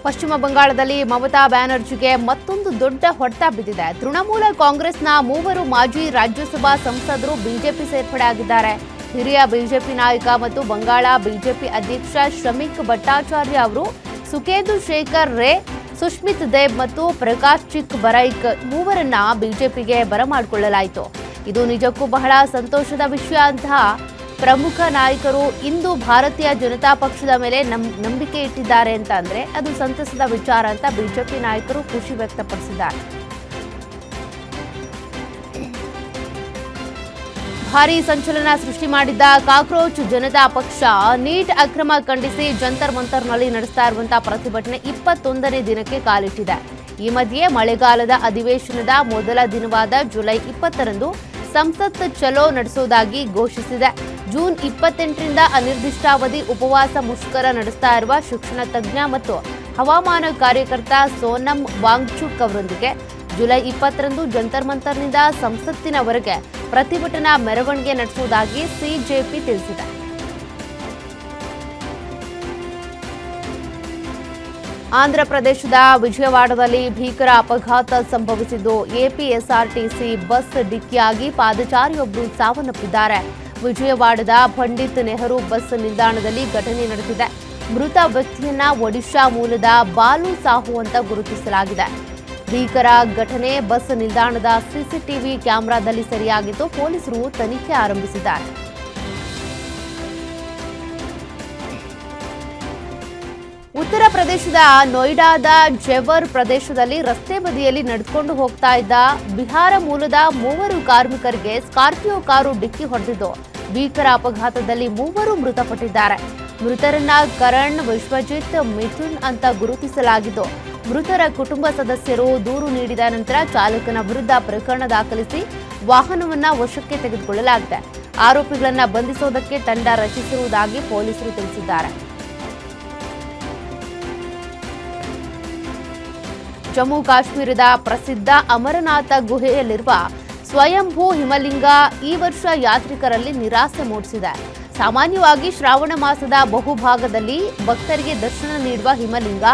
ಪಶ್ಚಿಮ ಬಂಗಾಳದಲ್ಲಿ ಮಮತಾ ಬ್ಯಾನರ್ಜಿಗೆ ಮತ್ತೊಂದು ದೊಡ್ಡ ಹೊಡೆತ ಬಿದ್ದಿದೆ. ತೃಣಮೂಲ ಕಾಂಗ್ರೆಸ್ನ 3 ಮಾಜಿ ರಾಜ್ಯಸಭಾ ಸಂಸದರು ಬಿಜೆಪಿ ಸೇರ್ಪಡೆ ಆಗಿದ್ದಾರೆ. ಹಿರಿಯ ಬಿಜೆಪಿ ನಾಯಕ ಮತ್ತು ಬಂಗಾಳ ಬಿಜೆಪಿ ಅಧ್ಯಕ್ಷ ಶ್ರಮಿಕ್ ಭಟ್ಟಾಚಾರ್ಯ ಅವರು ಸುಖೇಂದು ಶೇಖರ್ ರೇ, ಸುಷ್ಮಿತ್ ದೇವ್ ಮತ್ತು ಪ್ರಕಾಶ್ ಚಿಕ್ ಬರೈಕ್ 3ರನ್ನ ಬಿಜೆಪಿಗೆ ಬರಮಾಡಿಕೊಳ್ಳಲಾಯಿತು. ಇದು ನಿಜಕ್ಕೂ ಬಹಳ ಸಂತೋಷದ ವಿಷಯ ಅಂತ ಪ್ರಮುಖ ನಾಯಕರು ಇಂದು ಭಾರತೀಯ ಜನತಾ ಪಕ್ಷದ ಮೇಲೆ ನಂಬಿಕೆ ಇಟ್ಟಿದ್ದಾರೆ ಅಂತ ಅಂದ್ರೆ ಅದು ಸಂತಸದ ವಿಚಾರ ಅಂತ ಬಿಜೆಪಿ ನಾಯಕರು ಖುಷಿ ವ್ಯಕ್ತಪಡಿಸಿದ್ದಾರೆ. ಭಾರೀ ಸಂಚಲನ ಸೃಷ್ಟಿ ಮಾಡಿದ್ದ ಕಾಕ್ರೋಚ್ ಜನತಾ ಪಕ್ಷ ನೀಟ್ ಅಕ್ರಮ ಖಂಡಿಸಿ ಜಂತರ್ ಮಂತರ್ನಲ್ಲಿ ನಡೆಸ್ತಾ ಇರುವಂತಹ ಪ್ರತಿಭಟನೆ 21ನೇ ದಿನಕ್ಕೆ ಕಾಲಿಟ್ಟಿದೆ. ಈ ಮಧ್ಯೆ ಮಳೆಗಾಲದ ಅಧಿವೇಶನದ ಮೊದಲ ದಿನವಾದ ಜುಲೈ 20ರಂದು ಸಂಸತ್ ಚಲೋ ನಡೆಸುವುದಾಗಿ ಘೋಷಿಸಿದೆ. ಜೂನ್ 28ರಿಂದ ಅನಿರ್ದಿಷ್ಟಾವಧಿ ಉಪವಾಸ ಮುಷ್ಕರ ನಡೆಸ್ತಾ ಇರುವ ಶಿಕ್ಷಣ ತಜ್ಞ ಮತ್ತು ಹವಾಮಾನ ಕಾರ್ಯಕರ್ತ ಸೋನಂ ವಾಂಗ್ಚುಕ್ ಅವರೊಂದಿಗೆ ಜುಲೈ 20ರಂದು ಜಂತರ್ ಮಂತರ್ನಿಂದ ಸಂಸತ್ತಿನವರೆಗೆ ಪ್ರತಿಭಟನಾ ಮೆರವಣಿಗೆ ನಡೆಸುವುದಾಗಿ ಸಿಜೆಪಿ ತಿಳಿಸಿದೆ. ಆಂಧ್ರಪ್ರದೇಶದ ವಿಜಯವಾಡದಲ್ಲಿ ಭೀಕರ ಅಪಘಾತ ಸಂಭವಿಸಿದ್ದು, ಎಪಿಎಸ್ಆರ್ಟಿಸಿ ಬಸ್ ಡಿಕ್ಕಿಯಾಗಿ ಪಾದಚಾರಿಯೊಬ್ಬರು ಸಾವನ್ನಪ್ಪಿದ್ದಾರೆ. ವಿಜಯವಾಡದ ಪಂಡಿತ್ ನೆಹರು ಬಸ್ ನಿಲ್ದಾಣದಲ್ಲಿ ಘಟನೆ ನಡೆದಿದೆ. ಮೃತ ವ್ಯಕ್ತಿಯನ್ನ ಒಡಿಶಾ ಮೂಲದ ಬಾಲು ಸಾಹು ಅಂತ ಗುರುತಿಸಲಾಗಿದೆ. ಭೀಕರ ಘಟನೆ ಬಸ್ ನಿಲ್ದಾಣದ ಸಿಸಿಟಿವಿ ಕ್ಯಾಮೆರಾದಲ್ಲಿ ಸೆರೆಯಾಗಿದ್ದು, ಪೊಲೀಸರು ತನಿಖೆ ಆರಂಭಿಸಿದ್ದಾರೆ. ಉತ್ತರ ಪ್ರದೇಶದ ನೋಯ್ಡಾದ ಜೆವರ್ ಪ್ರದೇಶದಲ್ಲಿ ರಸ್ತೆ ಬದಿಯಲ್ಲಿ ನಡೆದುಕೊಂಡು ಹೋಗ್ತಾ ಇದ್ದ ಬಿಹಾರ ಮೂಲದ 3 ಕಾರ್ಮಿಕರಿಗೆ ಸ್ಕಾರ್ಪಿಯೋ ಕಾರು ಡಿಕ್ಕಿ ಹೊಡೆದಿದ್ದು ಭೀಕರ ಅಪಘಾತದಲ್ಲಿ 3 ಮೃತಪಟ್ಟಿದ್ದಾರೆ. ಮೃತರನ್ನ ಕರಣ್, ವಿಶ್ವಜಿತ್, ಮಿಥುನ್ ಅಂತ ಗುರುತಿಸಲಾಗಿದ್ದು ಮೃತರ ಕುಟುಂಬ ಸದಸ್ಯರು ದೂರು ನೀಡಿದ ನಂತರ ಚಾಲಕನ ವಿರುದ್ಧ ಪ್ರಕರಣ ದಾಖಲಿಸಿ ವಾಹನವನ್ನ ವಶಕ್ಕೆ ತೆಗೆದುಕೊಳ್ಳಲಾಗಿದೆ. ಆರೋಪಿಗಳನ್ನ ಬಂಧಿಸೋದಕ್ಕೆ ತಂಡ ರಚಿಸಿರುವುದಾಗಿ ಪೊಲೀಸರು ತಿಳಿಸಿದ್ದಾರೆ. ಜಮ್ಮು ಕಾಶ್ಮೀರದ ಪ್ರಸಿದ್ಧ ಅಮರನಾಥ ಗುಹೆಯಲ್ಲಿರುವ ಸ್ವಯಂಭೂ ಹಿಮಲಿಂಗ ಈ ವರ್ಷ ಯಾತ್ರಿಕರಲ್ಲಿ ನಿರಾಸೆ ಮೂಡಿಸಿದೆ. ಸಾಮಾನ್ಯವಾಗಿ ಶ್ರಾವಣ ಮಾಸದ ಬಹುಭಾಗದಲ್ಲಿ ಭಕ್ತರಿಗೆ ದರ್ಶನ ನೀಡುವ ಹಿಮಲಿಂಗ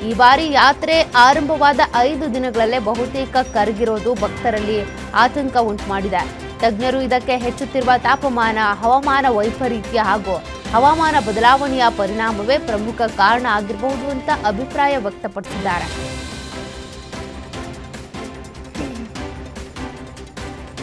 ಈ ಬಾರಿ ಯಾತ್ರೆ ಆರಂಭವಾದ 5 ದಿನಗಳಲ್ಲೇ ಬಹುತೇಕ ಕರಗಿರೋದು ಭಕ್ತರಲ್ಲಿ ಆತಂಕ ಉಂಟು ಮಾಡಿದೆ. ತಜ್ಞರು ಇದಕ್ಕೆ ಹೆಚ್ಚುತ್ತಿರುವ ತಾಪಮಾನ, ಹವಾಮಾನ ವೈಪರೀತ್ಯ ಹಾಗೂ ಹವಾಮಾನ ಬದಲಾವಣೆಯ ಪರಿಣಾಮವೇ ಪ್ರಮುಖ ಕಾರಣ ಆಗಿರಬಹುದು ಅಂತ ಅಭಿಪ್ರಾಯ ವ್ಯಕ್ತಪಡಿಸಿದ್ದಾರೆ.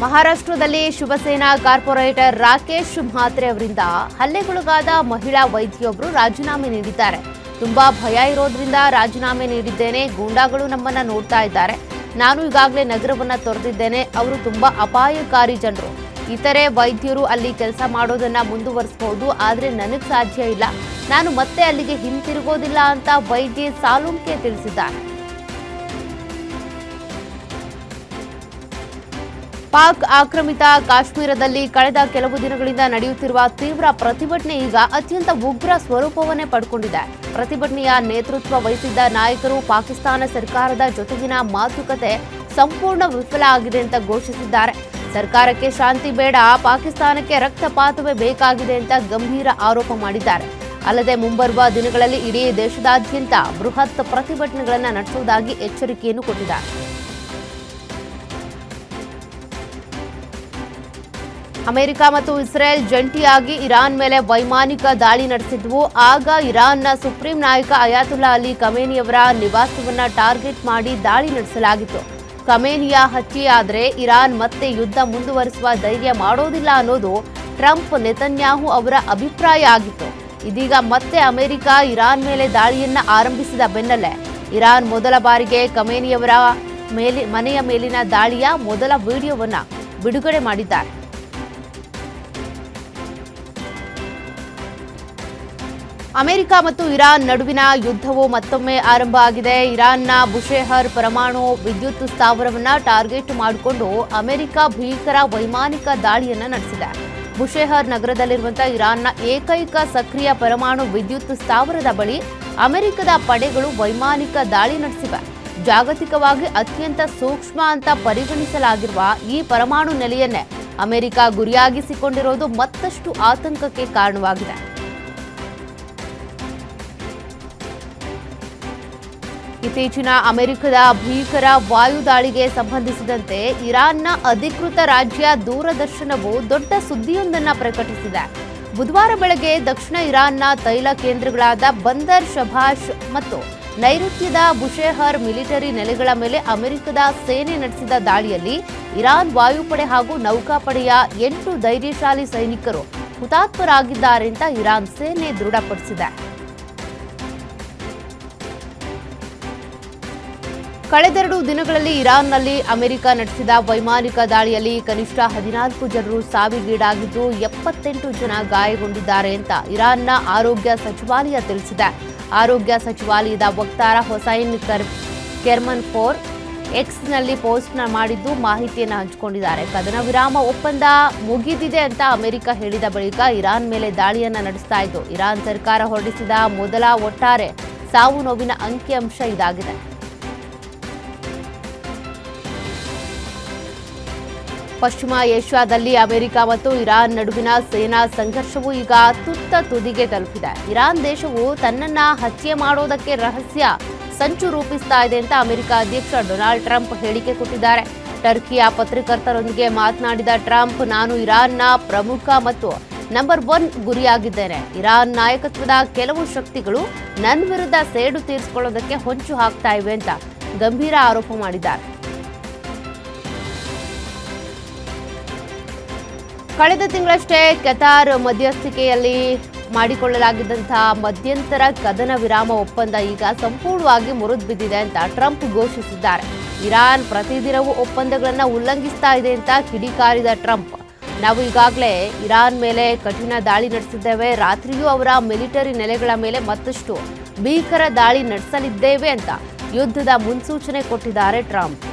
ಮಹಾರಾಷ್ಟ್ರದಲ್ಲಿ ಶಿವಸೇನಾ ಕಾರ್ಪೊರೇಟರ್ ರಾಕೇಶ್ ಮಹಾತ್ರೆ ಅವರಿಂದ ಹಲ್ಲೆಗೊಳಗಾದ ಮಹಿಳಾ ವೈದ್ಯೊಬ್ಬರು ರಾಜೀನಾಮೆ ನೀಡಿದ್ದಾರೆ. ತುಂಬಾ ಭಯ ಇರೋದ್ರಿಂದ ರಾಜೀನಾಮೆ ನೀಡಿದ್ದೇನೆ. ಗೂಂಡಾಗಳು ನಮ್ಮನ್ನ ನೋಡ್ತಾ ಇದ್ದಾರೆ. ನಾನು ಈಗಾಗಲೇ ನಗರವನ್ನ ತೊರೆದಿದ್ದೇನೆ. ಅವರು ತುಂಬಾ ಅಪಾಯಕಾರಿ ಜನರು. ಇತರೆ ವೈದ್ಯರು ಅಲ್ಲಿ ಕೆಲಸ ಮಾಡೋದನ್ನ ಮುಂದುವರಿಸಬಹುದು, ಆದ್ರೆ ನನಗೆ ಸಾಧ್ಯ ಇಲ್ಲ. ನಾನು ಮತ್ತೆ ಅಲ್ಲಿಗೆ ಹಿಂತಿರುಗೋದಿಲ್ಲ ಅಂತ ವೈದ್ಯೆ ಸಾಲುಂಕೆ ತಿಳಿಸಿದ್ದಾರೆ. ಪಾಕ್ ಆಕ್ರಮಿತ ಕಾಶ್ಮೀರದಲ್ಲಿ ಕಳೆದ ಕೆಲವು ದಿನಗಳಿಂದ ನಡೆಯುತ್ತಿರುವ ತೀವ್ರ ಪ್ರತಿಭಟನೆ ಈಗ ಅತ್ಯಂತ ಉಗ್ರ ಸ್ವರೂಪವನ್ನೇ ಪಡ್ಕೊಂಡಿದೆ. ಪ್ರತಿಭಟನೆಯ ನೇತೃತ್ವ ವಹಿಸಿದ್ದ ನಾಯಕರು ಪಾಕಿಸ್ತಾನ ಸರ್ಕಾರದ ಜೊತೆಗಿನ ಮಾತುಕತೆ ಸಂಪೂರ್ಣ ವಿಫಲ ಆಗಿದೆ ಅಂತ ಘೋಷಿಸಿದ್ದಾರೆ. ಸರ್ಕಾರಕ್ಕೆ ಶಾಂತಿ ಬೇಡ, ಪಾಕಿಸ್ತಾನಕ್ಕೆ ರಕ್ತಪಾತವೇ ಬೇಕಾಗಿದೆ ಅಂತ ಗಂಭೀರ ಆರೋಪ ಮಾಡಿದ್ದಾರೆ. ಅಲ್ಲದೆ ಮುಂಬರುವ ದಿನಗಳಲ್ಲಿ ಇಡೀ ದೇಶದಾದ್ಯಂತ ಬೃಹತ್ ಪ್ರತಿಭಟನೆಗಳನ್ನು ನಡೆಸುವುದಾಗಿ ಎಚ್ಚರಿಕೆಯನ್ನು ಕೊಟ್ಟಿದ್ದಾರೆ. ಅಮೆರಿಕ ಮತ್ತು ಇಸ್ರೇಲ್ ಜಂಟಿಯಾಗಿ ಇರಾನ್ ಮೇಲೆ ವೈಮಾನಿಕ ದಾಳಿ ನಡೆಸಿದ್ವು. ಆಗ ಇರಾನ್ನ ಸುಪ್ರೀಂ ನಾಯಕ ಅಯಾತುಲ್ಲಾ ಅಲಿ ಖಮೇನಿಯವರ ನಿವಾಸವನ್ನ ಟಾರ್ಗೆಟ್ ಮಾಡಿ ದಾಳಿ ನಡೆಸಲಾಗಿತ್ತು. ಖಮೇನಿಯ ಹತ್ಯೆಯಾದರೆ ಇರಾನ್ ಮತ್ತೆ ಯುದ್ಧ ಮುಂದುವರಿಸುವ ಧೈರ್ಯ ಮಾಡೋದಿಲ್ಲ ಅನ್ನೋದು ಟ್ರಂಪ್, ನೆತನ್ಯಾಹು ಅವರ ಅಭಿಪ್ರಾಯ ಆಗಿತ್ತು. ಇದೀಗ ಮತ್ತೆ ಅಮೆರಿಕ ಇರಾನ್ ಮೇಲೆ ದಾಳಿಯನ್ನ ಆರಂಭಿಸಿದ ಬೆನ್ನಲ್ಲೇ ಇರಾನ್ ಮೊದಲ ಬಾರಿಗೆ ಖಮೇನಿಯವರ ಮನೆಯ ಮೇಲಿನ ದಾಳಿಯ ಮೊದಲ ವಿಡಿಯೋವನ್ನ ಬಿಡುಗಡೆ ಮಾಡಿದ್ದಾರೆ. ಅಮೆರಿಕ ಮತ್ತು ಇರಾನ್ ನಡುವಿನ ಯುದ್ಧವು ಮತ್ತೊಮ್ಮೆ ಆರಂಭ ಆಗಿದೆ. ಇರಾನ್ನ ಬುಷೆಹರ್ ಪರಮಾಣು ವಿದ್ಯುತ್ ಸ್ಥಾವರವನ್ನ ಟಾರ್ಗೆಟ್ ಮಾಡಿಕೊಂಡು ಅಮೆರಿಕ ಭೀಕರ ವೈಮಾನಿಕ ದಾಳಿಯನ್ನ ನಡೆಸಿದೆ. ಬುಷೆಹರ್ ನಗರದಲ್ಲಿರುವಂತಹ ಇರಾನ್ನ ಏಕೈಕ ಸಕ್ರಿಯ ಪರಮಾಣು ವಿದ್ಯುತ್ ಸ್ಥಾವರದ ಬಳಿ ಅಮೆರಿಕದ ಪಡೆಗಳು ವೈಮಾನಿಕ ದಾಳಿ ನಡೆಸಿವೆ. ಜಾಗತಿಕವಾಗಿ ಅತ್ಯಂತ ಸೂಕ್ಷ್ಮ ಅಂತ ಪರಿಗಣಿಸಲಾಗಿರುವ ಈ ಪರಮಾಣು ನೆಲೆಯನ್ನೇ ಅಮೆರಿಕ ಗುರಿಯಾಗಿಸಿಕೊಂಡಿರೋದು ಮತ್ತಷ್ಟು ಆತಂಕಕ್ಕೆ ಕಾರಣವಾಗಿದೆ. ಇತ್ತೀಚಿನ ಅಮೆರಿಕದ ಭೀಕರ ವಾಯು ದಾಳಿಗೆ ಸಂಬಂಧಿಸಿದಂತೆ ಇರಾನ್ನ ಅಧಿಕೃತ ರಾಜ್ಯ ದೂರದರ್ಶನವು ದೊಡ್ಡ ಸುದ್ದಿಯೊಂದನ್ನು ಪ್ರಕಟಿಸಿದೆ. ಬುಧವಾರ ಬೆಳಗ್ಗೆ ದಕ್ಷಿಣ ಇರಾನ್ನ ತೈಲ ಕೇಂದ್ರಗಳಾದ ಬಂದರ್ ಶಬಾಷ್ ಮತ್ತು ನೈಋತ್ಯದ ಬುಷೆಹರ್ ಮಿಲಿಟರಿ ನೆಲೆಗಳ ಮೇಲೆ ಅಮೆರಿಕದ ಸೇನೆ ನಡೆಸಿದ ದಾಳಿಯಲ್ಲಿ ಇರಾನ್ ವಾಯುಪಡೆ ಹಾಗೂ ನೌಕಾಪಡೆಯ 8 ಧೈರ್ಯಶಾಲಿ ಸೈನಿಕರು ಹುತಾತ್ಮರಾಗಿದ್ದಾರೆ ಅಂತ ಇರಾನ್ ಸೇನೆ ದೃಢಪಡಿಸಿದೆ. ಕಳೆದೆರಡು ದಿನಗಳಲ್ಲಿ ಇರಾನ್ನಲ್ಲಿ ಅಮೆರಿಕ ನಡೆಸಿದ ವೈಮಾನಿಕ ದಾಳಿಯಲ್ಲಿ ಕನಿಷ್ಠ 14 ಜನರು ಸಾವಿಗೀಡಾಗಿದ್ದು 78 ಜನ ಗಾಯಗೊಂಡಿದ್ದಾರೆ ಅಂತ ಇರಾನ್ನ ಆರೋಗ್ಯ ಸಚಿವಾಲಯ ತಿಳಿಸಿದೆ. ಆರೋಗ್ಯ ಸಚಿವಾಲಯದ ವಕ್ತಾರ ಹೊಸೈನ್ ಕೆರ್ಮನ್ಫೋರ್ ಎಕ್ಸ್ನಲ್ಲಿ ಪೋಸ್ಟ್ ಮಾಡಿದ್ದು ಮಾಹಿತಿಯನ್ನು ಹಂಚಿಕೊಂಡಿದ್ದಾರೆ. ಕದನ ವಿರಾಮ ಒಪ್ಪಂದ ಮುಗಿದಿದೆ ಅಂತ ಅಮೆರಿಕ ಹೇಳಿದ ಬಳಿಕ ಇರಾನ್ ಮೇಲೆ ದಾಳಿಯನ್ನ ನಡೆಸ್ತಾ ಇದ್ದು ಇರಾನ್ ಸರ್ಕಾರ ಹೊರಡಿಸಿದ ಮೊದಲ ಒಟ್ಟಾರೆ ಸಾವು ನೋವಿನ ಅಂಕಿಅಂಶ ಇದಾಗಿದೆ. ಪಶ್ಚಿಮ ಏಷ್ಯಾದಲ್ಲಿ ಅಮೆರಿಕ ಮತ್ತು ಇರಾನ್ ನಡುವಿನ ಸೇನಾ ಸಂಘರ್ಷವು ಈಗ ತುತ್ತ ತುದಿಗೆ ತಲುಪಿದೆ. ಇರಾನ್ ದೇಶವು ತನ್ನನ್ನ ಹತ್ಯೆ ಮಾಡೋದಕ್ಕೆ ರಹಸ್ಯ ಸಂಚು ರೂಪಿಸ್ತಾ ಇದೆ ಅಂತ ಅಮೆರಿಕ ಅಧ್ಯಕ್ಷ ಡೊನಾಲ್ಡ್ ಟ್ರಂಪ್ ಹೇಳಿಕೆ ಕೊಟ್ಟಿದ್ದಾರೆ. ಟರ್ಕಿಯ ಪತ್ರಕರ್ತರೊಂದಿಗೆ ಮಾತನಾಡಿದ ಟ್ರಂಪ್, ನಾನು ಇರಾನ್ನ ಪ್ರಮುಖ ಮತ್ತು ನಂಬರ್ 1 ಗುರಿಯಾಗಿದ್ದೇನೆ. ಇರಾನ್ ನಾಯಕತ್ವದ ಕೆಲವು ಶಕ್ತಿಗಳು ನನ್ನ ವಿರುದ್ಧ ಸೇಡು ತೀರಿಸಿಕೊಳ್ಳೋದಕ್ಕೆ ಹೊಂಚು ಹಾಕ್ತಾ ಇವೆ ಅಂತ ಗಂಭೀರ ಆರೋಪ ಮಾಡಿದ್ದಾರೆ. ಕಳೆದ ತಿಂಗಳಷ್ಟೇ ಕತಾರ್ ಮಧ್ಯಸ್ಥಿಕೆಯಲ್ಲಿ ಮಾಡಿಕೊಳ್ಳಲಾಗಿದ್ದಂತಹ ಮಧ್ಯಂತರ ಕದನ ವಿರಾಮ ಒಪ್ಪಂದ ಈಗ ಸಂಪೂರ್ಣವಾಗಿ ಮುರಿದು ಬಿದ್ದಿದೆ ಅಂತ ಟ್ರಂಪ್ ಘೋಷಿಸಿದ್ದಾರೆ. ಇರಾನ್ ಪ್ರತಿದಿನವೂ ಒಪ್ಪಂದಗಳನ್ನು ಉಲ್ಲಂಘಿಸ್ತಾ ಇದೆ ಅಂತ ಕಿಡಿಕಾರಿದ ಟ್ರಂಪ್, ನಾವು ಈಗಾಗಲೇ ಇರಾನ್ ಮೇಲೆ ಕಠಿಣ ದಾಳಿ ನಡೆಸಿದ್ದೇವೆ, ರಾತ್ರಿಯೂ ಅವರ ಮಿಲಿಟರಿ ನೆಲೆಗಳ ಮೇಲೆ ಮತ್ತಷ್ಟು ಭೀಕರ ದಾಳಿ ನಡೆಸಲಿದ್ದೇವೆ ಅಂತ ಯುದ್ಧದ ಮುನ್ಸೂಚನೆ ಕೊಟ್ಟಿದ್ದಾರೆ ಟ್ರಂಪ್.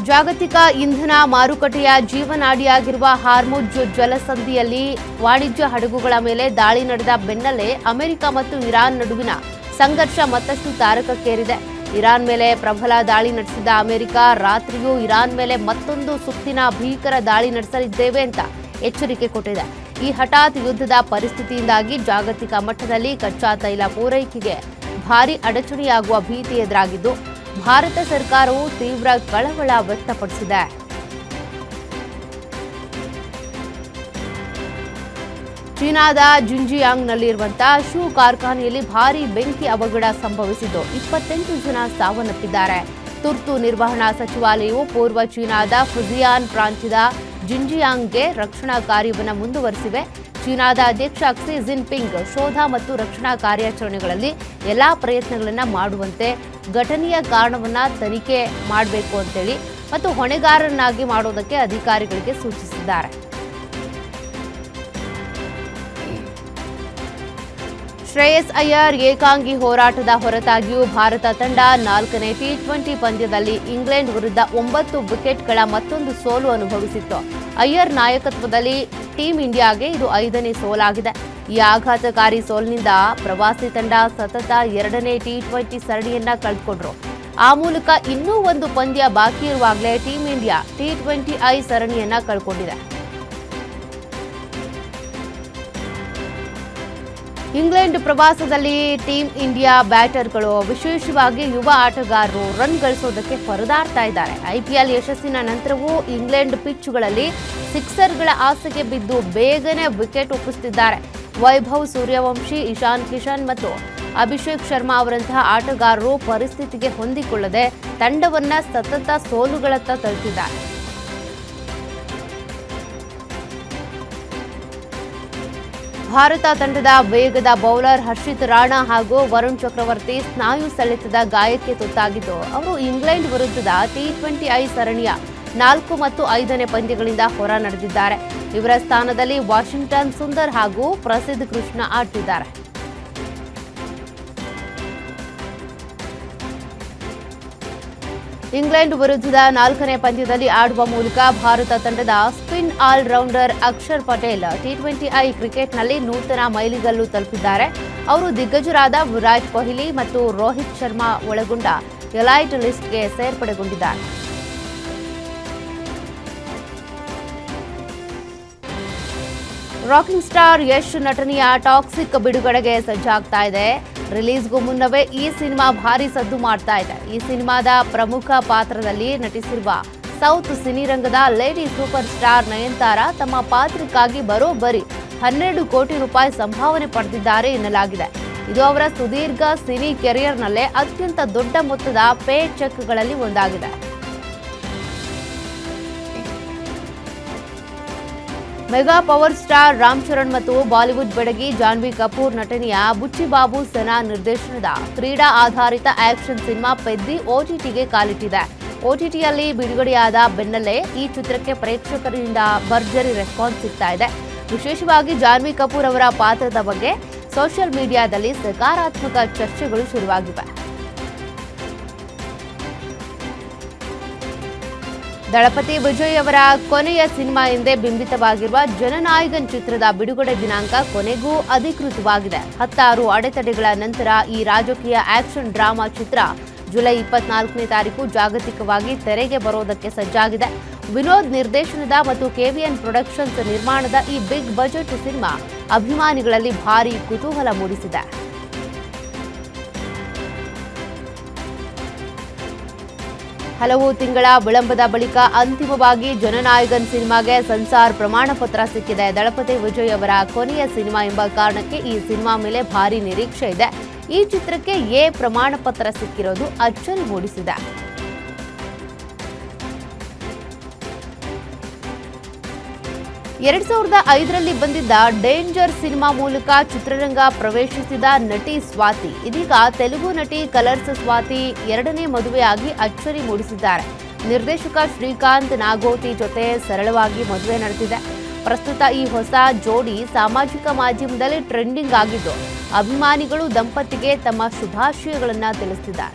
ಜಾಗತಿಕ ಇಂಧನ ಮಾರುಕಟ್ಟೆಯ ಜೀವನಾಡಿಯಾಗಿರುವ ಹಾರ್ಮುಜ್ ಜಲಸಂಧಿಯಲ್ಲಿ ವಾಣಿಜ್ಯ ಹಡಗುಗಳ ಮೇಲೆ ದಾಳಿ ನಡೆದ ಬೆನ್ನಲ್ಲೇ ಅಮೆರಿಕ ಮತ್ತು ಇರಾನ್ ನಡುವಿನ ಸಂಘರ್ಷ ಮತ್ತಷ್ಟು ತಾರಕಕ್ಕೇರಿದೆ. ಇರಾನ್ ಮೇಲೆ ಪ್ರಬಲ ದಾಳಿ ನಡೆಸಿದ ಅಮೆರಿಕ ರಾತ್ರಿಯೂ ಇರಾನ್ ಮೇಲೆ ಮತ್ತೊಂದು ಸುತ್ತಿನ ಭೀಕರ ದಾಳಿ ನಡೆಸಲಿದ್ದೇವೆ ಅಂತ ಎಚ್ಚರಿಕೆ ಕೊಟ್ಟಿದೆ. ಈ ಹಠಾತ್ ಯುದ್ಧದ ಪರಿಸ್ಥಿತಿಯಿಂದಾಗಿ ಜಾಗತಿಕ ಮಟ್ಟದಲ್ಲಿ ಕಚ್ಚಾ ತೈಲ ಪೂರೈಕೆಗೆ ಭಾರೀ ಅಡಚಣೆಯಾಗುವ ಭೀತಿ ಎದುರಾಗಿದ್ದು, ಭಾರತ ಸರ್ಕಾರವು ತೀವ್ರ ಕಳವಳ ವ್ಯಕ್ತಪಡಿಸಿದೆ. ಚೀನಾದ ಜಿನ್ಜಿಯಾಂಗ್ನಲ್ಲಿರುವಂತಹ ಶೂ ಕಾರ್ಖಾನೆಯಲ್ಲಿ ಭಾರೀ ಬೆಂಕಿ ಅವಘಡ ಸಂಭವಿಸಿದ್ದು 28 ಜನ ಸಾವನ್ನಪ್ಪಿದ್ದಾರೆ. ತುರ್ತು ನಿರ್ವಹಣಾ ಸಚಿವಾಲಯವು ಪೂರ್ವ ಚೀನಾದ ಫುಜಿಯಾನ್ ಪ್ರಾಂತ್ಯದ ಜಿನ್ಜಿಯಾಂಗ್ಗೆ ರಕ್ಷಣಾ ಕಾರ್ಯವನ್ನು ಮುಂದುವರೆಸಿವೆ. ಚೀನಾದ ಅಧ್ಯಕ್ಷ ಕ್ಸಿ ಜಿನ್ಪಿಂಗ್ ಶೋಧ ಮತ್ತು ರಕ್ಷಣಾ ಕಾರ್ಯಾಚರಣೆಗಳಲ್ಲಿ ಎಲ್ಲಾ ಪ್ರಯತ್ನಗಳನ್ನು ಮಾಡುವಂತೆ, ಘಟನೆಯ ಕಾರಣವನ್ನು ತನಿಖೆ ಮಾಡಬೇಕು ಅಂತೇಳಿ ಮತ್ತು ಹೊಣೆಗಾರರನ್ನಾಗಿ ಮಾಡೋದಕ್ಕೆ ಅಧಿಕಾರಿಗಳಿಗೆ ಸೂಚಿಸಿದ್ದಾರೆ. ಶ್ರೇಯಸ್ ಅಯ್ಯರ್ ಏಕಾಂಗಿ ಹೋರಾಟದ ಹೊರತಾಗಿಯೂ ಭಾರತ ತಂಡ 4ನೇ ಟಿ20 ಪಂದ್ಯದಲ್ಲಿ ಇಂಗ್ಲೆಂಡ್ ವಿರುದ್ಧ 9 ವಿಕೆಟ್ಗಳ ಮತ್ತೊಂದು ಸೋಲು ಅನುಭವಿಸಿತ್ತು. ಅಯ್ಯರ್ ನಾಯಕತ್ವದಲ್ಲಿ ಟೀಂ ಇಂಡಿಯಾಗೆ ಇದು 5ನೇ ಸೋಲಾಗಿದೆ. ಈ ಆಘಾತಕಾರಿ ಸೋಲಿನಿಂದ ಪ್ರವಾಸಿ ತಂಡ ಸತತ 2ನೇ ಟಿ20 ಸರಣಿಯನ್ನ ಕಳೆದುಕೊಂಡ್ರು. ಆ ಮೂಲಕ ಇನ್ನೂ ಒಂದು ಪಂದ್ಯ ಬಾಕಿ ಇರುವಾಗಲೇ ಟೀಂ ಇಂಡಿಯಾ ಟಿ20ಐ ಸರಣಿಯನ್ನ ಕಳ್ಕೊಂಡಿದೆ. ಇಂಗ್ಲೆಂಡ್ ಪ್ರವಾಸದಲ್ಲಿ ಟೀಂ ಇಂಡಿಯಾ ಬ್ಯಾಟರ್ಗಳು, ವಿಶೇಷವಾಗಿ ಯುವ ಆಟಗಾರರು ರನ್ ಗಳಿಸೋದಕ್ಕೆ ಪರದಾಡ್ತಾ ಇದ್ದಾರೆ. ಐಪಿಎಲ್ ಯಶಸ್ಸಿನ ನಂತರವೂ ಇಂಗ್ಲೆಂಡ್ ಪಿಚ್ಗಳಲ್ಲಿ ಸಿಕ್ಸರ್ಗಳ ಆಸೆಗೆ ಬಿದ್ದು ಬೇಗನೆ ವಿಕೆಟ್ ಒಪ್ಪಿಸುತ್ತಿದ್ದಾರೆ. ವೈಭವ್ ಸೂರ್ಯವಂಶಿ, ಇಶಾನ್ ಕಿಶನ್ ಮತ್ತು ಅಭಿಷೇಕ್ ಶರ್ಮಾ ಅವರಂತಹ ಆಟಗಾರರು ಪರಿಸ್ಥಿತಿಗೆ ಹೊಂದಿಕೊಳ್ಳದೆ ತಂಡವನ್ನ ಸತತ ಸೋಲುಗಳತ್ತ ತಳ್ಳಿದ್ದಾರೆ. ಭಾರತ ತಂಡದ ವೇಗದ ಬೌಲರ್ ಹರ್ಷಿತ್ ರಾಣಾ ಹಾಗೂ ವರುಣ್ ಚಕ್ರವರ್ತಿ ಸ್ನಾಯು ಸೆಳೆತದ ಗಾಯಕ್ಕೆ ತುತ್ತಾಗಿದ್ದು, ಅವರು ಇಂಗ್ಲೆಂಡ್ ವಿರುದ್ಧದ ಟಿ20ಐ ಸರಣಿಯ 4 ಮತ್ತು 5ನೇ ಪಂದ್ಯಗಳಿಂದ ಹೊರ ನಡೆದಿದ್ದಾರೆ. ಇವರ ಸ್ಥಾನದಲ್ಲಿ ವಾಷಿಂಗ್ಟನ್ ಸುಂದರ್ ಹಾಗೂ ಪ್ರಸಿದ್ಧ ಕೃಷ್ಣ ಆಡ್ತಿದ್ದಾರೆ. ಇಂಗ್ಲೆಂಡ್ ವಿರುದ್ಧದ 4ನೇ ಪಂದ್ಯದಲ್ಲಿ ಆಡುವ ಮೂಲಕ ಭಾರತ ತಂಡದ ಸ್ಪಿನ್ ಆಲ್ರೌಂಡರ್ ಅಕ್ಷರ್ ಪಟೇಲ್ ಟಿ20ಐ ಕ್ರಿಕೆಟ್ನಲ್ಲಿ ನೂತನ ಮೈಲಿಗಲ್ಲು ತಲುಪಿದ್ದಾರೆ. ಅವರು ದಿಗ್ಗಜರಾದ ವಿರಾಟ್ ಕೊಹ್ಲಿ ಮತ್ತು ರೋಹಿತ್ ಶರ್ಮಾ ಒಳಗೊಂಡ ಎಲೈಟ್ ಲಿಸ್ಟ್ಗೆ ಸೇರ್ಪಡೆಗೊಂಡಿದ್ದಾರೆ. ರಾಕಿಂಗ್ ಸ್ಟಾರ್ ಯಶ್ ನಟನೆಯ ಟಾಕ್ಸಿಕ್ ಬಿಡುಗಡೆಗೆ ಸಜ್ಜಾಗ್ತಾ ಇದೆ. ರಿಲೀಸ್ಗೂ ಮುನ್ನವೇ ಈ ಸಿನಿಮಾ ಭಾರಿ ಸದ್ದು ಮಾಡ್ತಾ ಇದೆ. ಈ ಸಿನಿಮಾದ ಪ್ರಮುಖ ಪಾತ್ರದಲ್ಲಿ ನಟಿಸಿರುವ ಸೌತ್ ಸಿನಿರಂಗದ ಲೇಡಿ ಸೂಪರ್ ಸ್ಟಾರ್ ನಯನತಾರಾ ತಮ್ಮ ಪಾತ್ರಕ್ಕಾಗಿ ಬರೋಬ್ಬರಿ 12 ಕೋಟಿ ರೂಪಾಯಿ ಸಂಭಾವನೆ ಪಡೆದಿದ್ದಾರೆ ಎನ್ನಲಾಗಿದೆ. ಇದು ಅವರ ಸುದೀರ್ಘ ಸಿನಿ ಕೆರಿಯರ್ನಲ್ಲೇ ಅತ್ಯಂತ ದೊಡ್ಡ ಮೊತ್ತದ ಪೇ ಚೆಕ್ಗಳಲ್ಲಿ ಒಂದಾಗಿದೆ. Mega power star Ram Charan ಮತ್ತು ಬಾಲಿವುಡ್ ಬೆಡಗಿ ಜಾನ್ವಿ ಕಪೂರ್ ನಟನೆಯ ಬುಚ್ಚಿ ಬಾಬು ಸನಾ ನಿರ್ದೇಶನದ ಕ್ರೀಡಾ ಆಧಾರಿತ ಆಕ್ಷನ್ ಸಿನಿಮಾ ಪೆದ್ದಿ ಓಟಿಟಿಗೆ ಕಾಲಿಟ್ಟಿದೆ. ಓಟಿಟಿಯಲ್ಲಿ ಬಿಡುಗಡೆಯಾದ ಬೆನ್ನಲ್ಲೇ ಈ ಚಿತ್ರಕ್ಕೆ ಪ್ರೇಕ್ಷಕರಿಂದ ಭರ್ಜರಿ ರೆಸ್ಪಾನ್ಸ್ ಸಿಗ್ತಾ ಇದೆ. ವಿಶೇಷವಾಗಿ ಜಾನ್ವಿ ಕಪೂರ್ ಅವರ ಪಾತ್ರದ ಬಗ್ಗೆ ಸೋಷಿಯಲ್ ಮೀಡಿಯಾದಲ್ಲಿ ಸಕಾರಾತ್ಮಕ ಚರ್ಚೆಗಳು ಶುರುವಾಗಿವೆ. ದಳಪತಿ ವಿಜಯ್ ಅವರ ಕೊನೆಯ ಸಿನಿಮಾ ಎಂದೇ ಬಿಂಬಿತವಾಗಿರುವ ಜನನಾಯಕನ್ ಚಿತ್ರದ ಬಿಡುಗಡೆ ದಿನಾಂಕ ಕೊನೆಗೂ ಅಧಿಕೃತವಾಗಿದೆ. 16 ಅಡೆತಡೆಗಳ ನಂತರ ಈ ರಾಜಕೀಯ ಆಕ್ಷನ್ ಡ್ರಾಮಾ ಚಿತ್ರ ಜುಲೈ 24ನೇ ತಾರೀಕು ಜಾಗತಿಕವಾಗಿ ತೆರೆಗೆ ಬರೋದಕ್ಕೆ ಸಜ್ಜಾಗಿದೆ. ವಿನೋದ್ ನಿರ್ದೇಶನದ ಮತ್ತು ಕೆವಿಎನ್ ಪ್ರೊಡಕ್ಷನ್ಸ್ ನಿರ್ಮಾಣದ ಈ ಬಿಗ್ ಬಜೆಟ್ ಸಿನಿಮಾ ಅಭಿಮಾನಿಗಳಲ್ಲಿ ಭಾರೀ ಕುತೂಹಲ ಮೂಡಿಸಿದೆ. . 'ಹಲವು ತಿಂಗಳ ವಿಳಂಬದ ಬಳಿಕ ಅಂತಿಮವಾಗಿ ಜನನಾಯಕನ್ ಸಿನಿಮಾಗೆ ಸೆನ್ಸಾರ್ ಪ್ರಮಾಣ ಪತ್ರ ಸಿಕ್ಕಿದೆ. ದಳಪತಿ ವಿಜಯ್ ಅವರ ಕೊನೆಯ ಸಿನಿಮಾ ಎಂಬ ಕಾರಣಕ್ಕೆ ಈ ಸಿನಿಮಾ ಮೇಲೆ ಭಾರಿ ನಿರೀಕ್ಷೆ ಇದೆ. ಈ ಚಿತ್ರಕ್ಕೆ ಎ ಪ್ರಮಾಣ ಪತ್ರ ಸಿಕ್ಕಿರೋದು ಅಚ್ಚರಿ ಮೂಡಿಸಿದೆ. 2005ರಲ್ಲಿ ಬಂದಿದ್ದ ಡೇಂಜರ್ ಸಿನಿಮಾ ಮೂಲಕ ಚಿತ್ರರಂಗ ಪ್ರವೇಶಿಸಿದ ನಟಿ ಸ್ವಾತಿ ಇದೀಗ ತೆಲುಗು ನಟಿ ಕಲರ್ಸ್ ಸ್ವಾತಿ ಎರಡನೇ ಮದುವೆಯಾಗಿ ಅಚ್ಚರಿ ಮೂಡಿಸಿದ್ದಾರೆ. ನಿರ್ದೇಶಕ ಶ್ರೀಕಾಂತ್ ನಾಗೋತಿ ಜೊತೆ ಸರಳವಾಗಿ ಮದುವೆ ನಡೆದಿದೆ. ಪ್ರಸ್ತುತ ಈ ಹೊಸ ಜೋಡಿ ಸಾಮಾಜಿಕ ಮಾಧ್ಯಮದಲ್ಲಿ ಟ್ರೆಂಡಿಂಗ್ ಆಗಿದ್ದು, ಅಭಿಮಾನಿಗಳು ದಂಪತಿಗೆ ತಮ್ಮ ಶುಭಾಶಯಗಳನ್ನು ತಿಳಿಸಿದ್ದಾರೆ.